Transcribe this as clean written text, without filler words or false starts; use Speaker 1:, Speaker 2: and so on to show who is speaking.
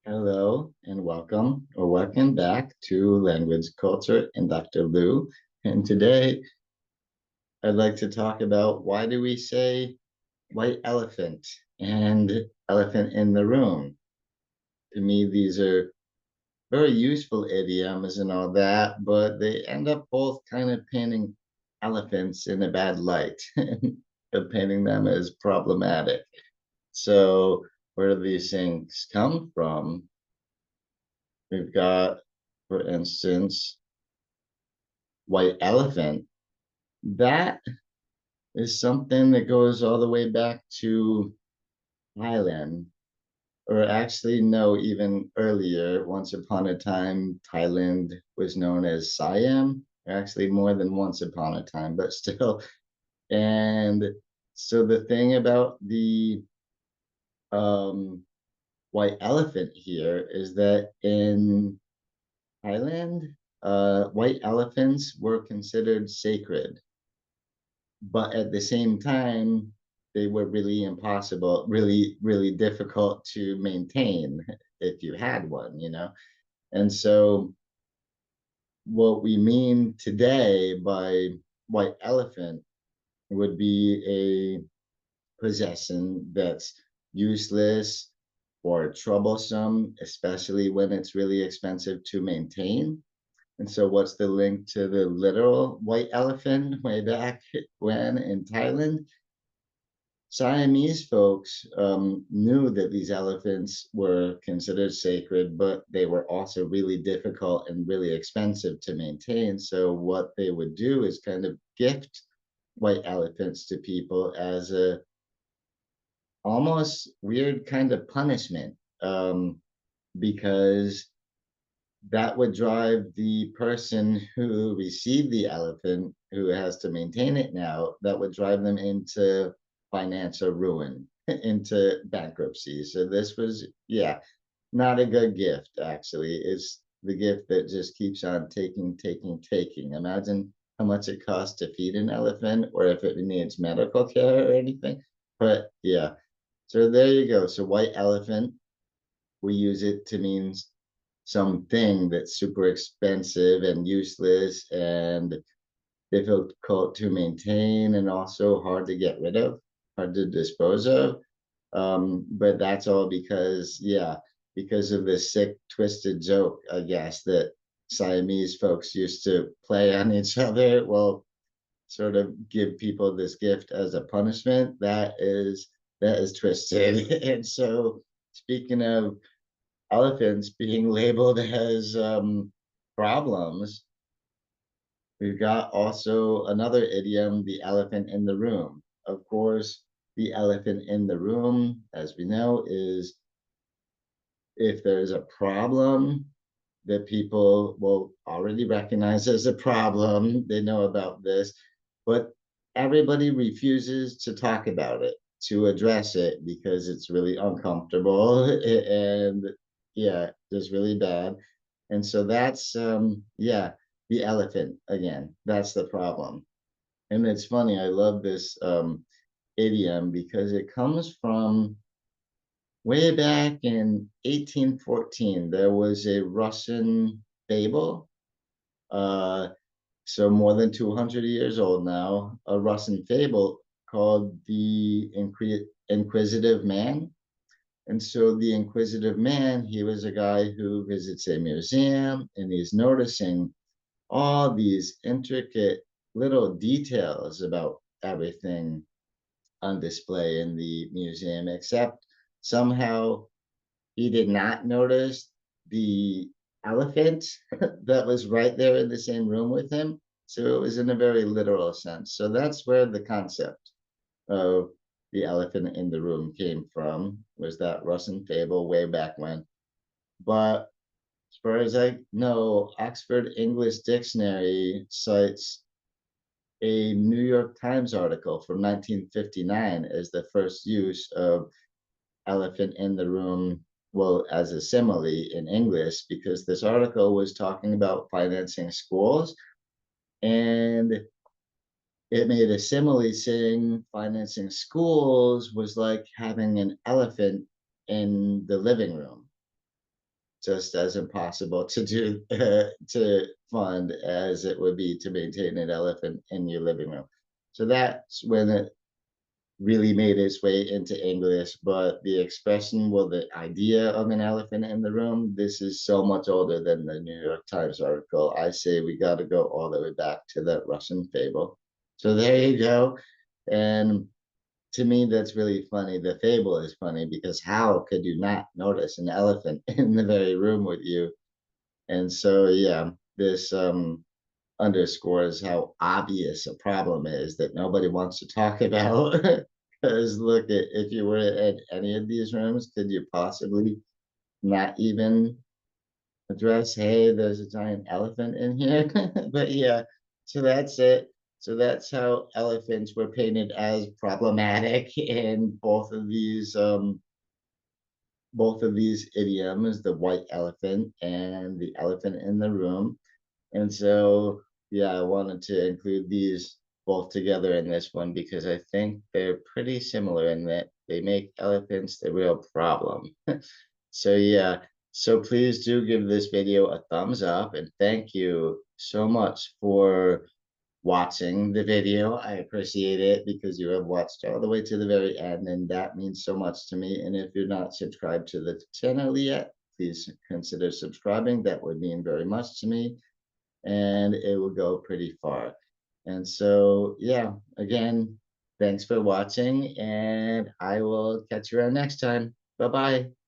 Speaker 1: Hello and welcome back to Language Culture and Dr. Lou. And today I'd like to talk about why do we say white elephant and elephant in the room? To me, these are very useful idioms and all that, but they end up both kind of painting elephants in a bad light and painting them as problematic. So, where do these things come from? We've got, for instance, white elephant. That is something that goes all the way back to Thailand, or actually, no, even earlier. Once upon a time, Thailand was known as Siam, actually, more than once upon a time, but still. And so, the thing about the um, white elephant here is that in Thailand, white elephants were considered sacred, but at the same time, they were really impossible, really difficult to maintain if you had one. And so, what we mean today by white elephant would be a possession that's useless or troublesome, especially when it's really expensive to maintain. And so, what's the link to the literal white elephant way back when in Thailand? Siamese folks knew that these elephants were considered sacred, but they were also really difficult and really expensive to maintain. So, what they would do is kind of gift white elephants to people as a almost weird kind of punishment, because that would drive the person who received the elephant, who has to maintain it now, that would drive them into financial ruin, into bankruptcy. So this was, yeah, not a good gift, actually. It's the gift that just keeps on taking. Imagine how much it costs to feed an elephant or if it needs medical care or anything. But yeah, so there you go. So white elephant, we use it to mean something that's super expensive and useless and difficult to maintain and also hard to get rid of, hard to dispose of. But that's all because, yeah, because of this sick, twisted joke, I guess, that Siamese folks used to play on each other. Well, sort of give people this gift as a punishment. That is twisted. And so, speaking of elephants being labeled as problems, we've got also another idiom, the elephant in the room. Of course, the elephant in the room, as we know, is if there's a problem that people will already recognize as a problem, they know about this, but everybody refuses to talk about it, to address it, because it's really uncomfortable and yeah, just really bad. And so that's yeah, the elephant again. That's the problem. And it's funny, I love this idiom because it comes from way back in 1814. There was a Russian fable, uh, so more than 200 years old now, a Russian fable called the Inquisitive Man. And so the Inquisitive Man, he was a guy who visits a museum and he's noticing all these intricate little details about everything on display in the museum, except somehow he did not notice the elephant that was right there in the same room with him. So it was in a very literal sense. So that's where the concept of the elephant in the room came from, was that Russian fable way back when. But as far as I know, Oxford English Dictionary cites a New York Times article from 1959 as the first use of elephant in the room, well, as a simile in English, because this article was talking about financing schools and it made a simile saying financing schools was like having an elephant in the living room. just as impossible to do to fund as it would be to maintain an elephant in your living room. So that's when it really made its way into English, but the expression, well, the idea of an elephant in the room, this is so much older than the New York Times article. I say we got to go all the way back to the Russian fable. So there you go. And to me, that's really funny. The fable is funny because how could you not notice an elephant in the very room with you? And so, yeah, this underscores how obvious a problem is that nobody wants to talk about. Because look, if you were at any of these rooms, could you possibly not even address, hey, there's a giant elephant in here? But yeah, so that's it. So that's how elephants were painted as problematic in both of these idioms, the white elephant and the elephant in the room. And so, yeah, I wanted to include these both together in this one because I think they're pretty similar in that they make elephants the real problem. So, yeah, so please do give this video a thumbs up and thank you so much for watching the video. I appreciate it because you have watched all the way to the very end, and that means so much to me. And if you're not subscribed to the channel yet, please consider subscribing. That would mean very much to me and it will go pretty far. And so, yeah, again, thanks for watching, and I will catch you around next time. Bye bye.